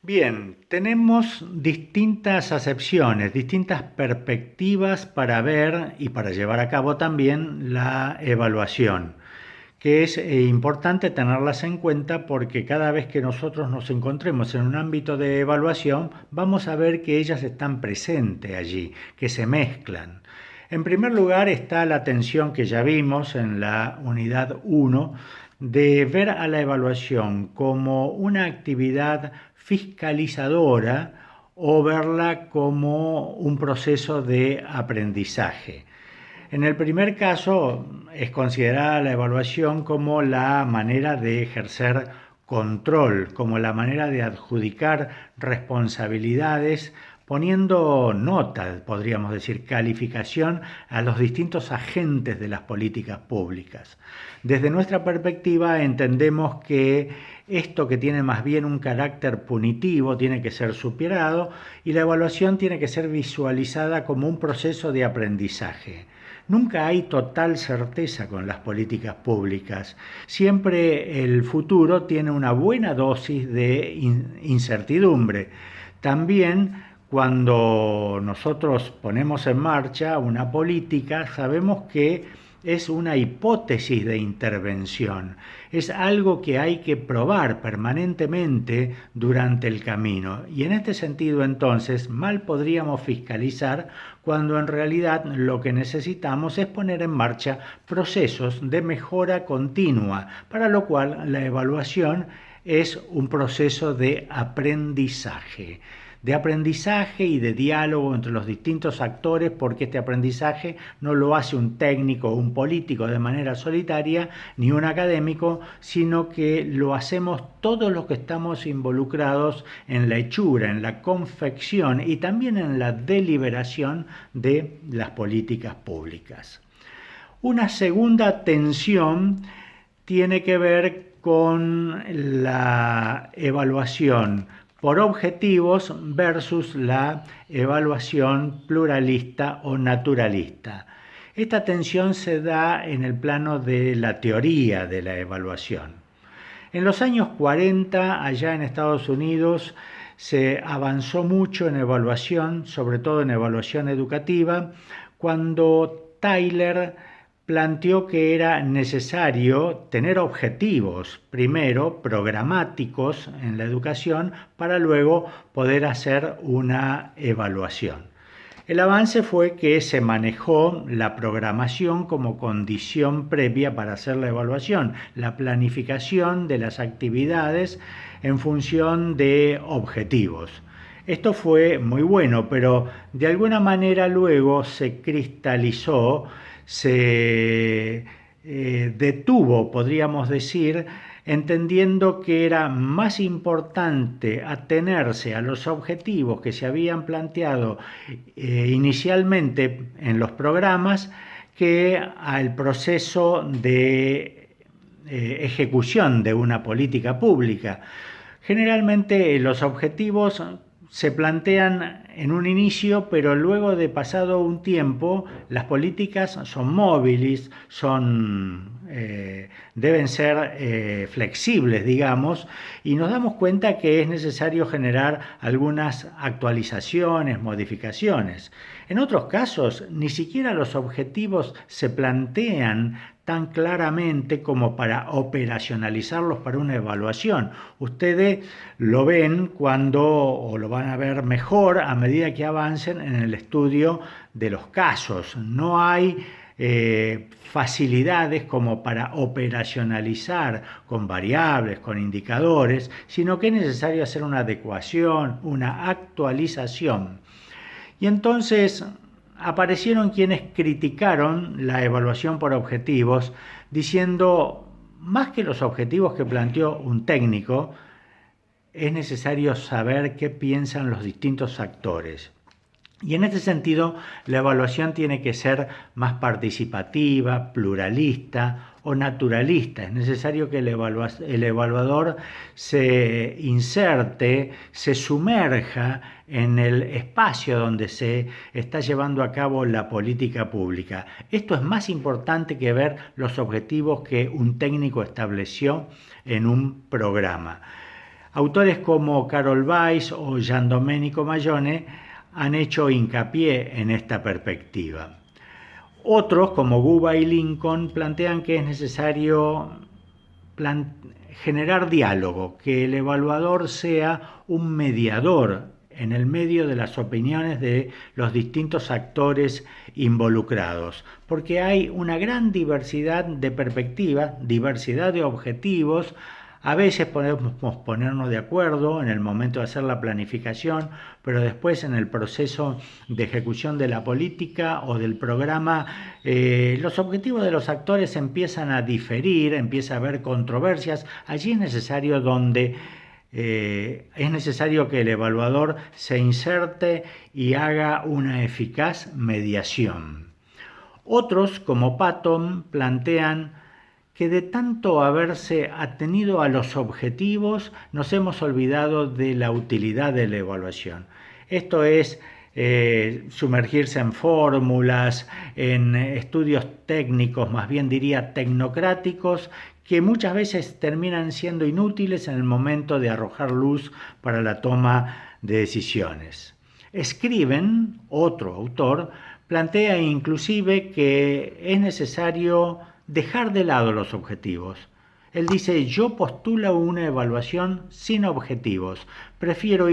Bien, tenemos distintas acepciones, distintas perspectivas para ver y para llevar a cabo también la evaluación, que es importante tenerlas en cuenta porque cada vez que nosotros nos encontremos en un ámbito de evaluación, vamos a ver que ellas están presentes allí, que se mezclan. En primer lugar está la tensión que ya vimos en la unidad uno de ver a la evaluación como una actividad fiscalizadora o verla como un proceso de aprendizaje. En el primer caso es considerada la evaluación como la manera de ejercer control, como la manera de adjudicar responsabilidades, poniendo nota, podríamos decir, calificación a los distintos agentes de las políticas públicas. Desde nuestra perspectiva entendemos que esto que tiene más bien un carácter punitivo tiene que ser superado y la evaluación tiene que ser visualizada como un proceso de aprendizaje. Nunca hay total certeza con las políticas públicas. Siempre el futuro tiene una buena dosis de incertidumbre. También cuando nosotros ponemos en marcha una política, sabemos que es una hipótesis de intervención, es algo que hay que probar permanentemente durante el camino. Y en este sentido, entonces, mal podríamos fiscalizar cuando en realidad lo que necesitamos es poner en marcha procesos de mejora continua, para lo cual la evaluación es un proceso de aprendizaje y de diálogo entre los distintos actores, porque este aprendizaje no lo hace un técnico o un político de manera solitaria, ni un académico, sino que lo hacemos todos los que estamos involucrados en la hechura, en la confección y también en la deliberación de las políticas públicas. Una segunda tensión tiene que ver con la evaluación por objetivos versus la evaluación pluralista o naturalista. Esta tensión se da en el plano de la teoría de la evaluación. En los años 40, allá en Estados Unidos, se avanzó mucho en evaluación, sobre todo en evaluación educativa, cuando Tyler planteó que era necesario tener objetivos, primero programáticos en la educación, para luego poder hacer una evaluación. El avance fue que se manejó la programación como condición previa para hacer la evaluación, la planificación de las actividades en función de objetivos. Esto fue muy bueno, pero de alguna manera luego se cristalizó, se detuvo, podríamos decir, entendiendo que era más importante atenerse a los objetivos que se habían planteado inicialmente en los programas que al proceso de ejecución de una política pública. Generalmente los objetivos se plantean en un inicio, pero luego de pasado un tiempo, las políticas son móviles, deben ser flexibles, digamos, y nos damos cuenta que es necesario generar algunas actualizaciones, modificaciones. En otros casos, ni siquiera los objetivos se plantean tan claramente como para operacionalizarlos para una evaluación. Ustedes lo ven cuando, o lo van a ver mejor a medida que avancen en el estudio de los casos. No hay facilidades como para operacionalizar con variables, con indicadores, sino que es necesario hacer una adecuación, una actualización. Y entonces aparecieron quienes criticaron la evaluación por objetivos, diciendo, más que los objetivos que planteó un técnico, es necesario saber qué piensan los distintos actores. Y en este sentido, la evaluación tiene que ser más participativa, pluralista o naturalista. Es necesario que el evaluador se inserte, se sumerja en el espacio donde se está llevando a cabo la política pública. Esto es más importante que ver los objetivos que un técnico estableció en un programa. Autores como Carol Weiss o Gian Domenico Maglione han hecho hincapié en esta perspectiva. Otros, como Guba y Lincoln, plantean que es necesario generar diálogo, que el evaluador sea un mediador en el medio de las opiniones de los distintos actores involucrados, porque hay una gran diversidad de perspectivas, diversidad de objetivos. A veces podemos ponernos de acuerdo en el momento de hacer la planificación, pero después en el proceso de ejecución de la política o del programa, los objetivos de los actores empiezan a diferir, empieza a haber controversias. Allí es necesario es necesario que el evaluador se inserte y haga una eficaz mediación. Otros, como Patton, plantean que de tanto haberse atenido a los objetivos, nos hemos olvidado de la utilidad de la evaluación. Esto es sumergirse en fórmulas, en estudios técnicos, más bien diría tecnocráticos, que muchas veces terminan siendo inútiles en el momento de arrojar luz para la toma de decisiones. Scriven, otro autor, plantea inclusive que es necesario dejar de lado los objetivos. Él dice, yo postulo una evaluación sin objetivos. Prefiero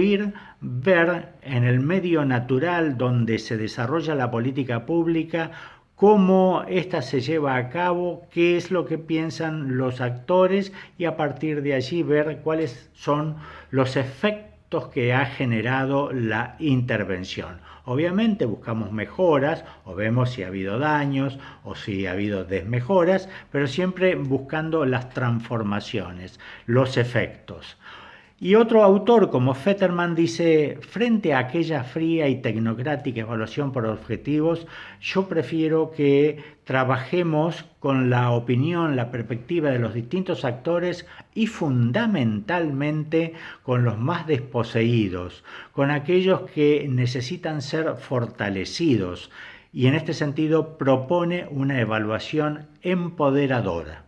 ver en el medio natural donde se desarrolla la política pública, cómo ésta se lleva a cabo, qué es lo que piensan los actores y a partir de allí ver cuáles son los efectos que ha generado la intervención. Obviamente buscamos mejoras o vemos si ha habido daños o si ha habido desmejoras, pero siempre buscando las transformaciones, los efectos. Y otro autor como Fetterman dice, frente a aquella fría y tecnocrática evaluación por objetivos, yo prefiero que trabajemos con la opinión, la perspectiva de los distintos actores y fundamentalmente con los más desposeídos, con aquellos que necesitan ser fortalecidos. Y en este sentido propone una evaluación empoderadora.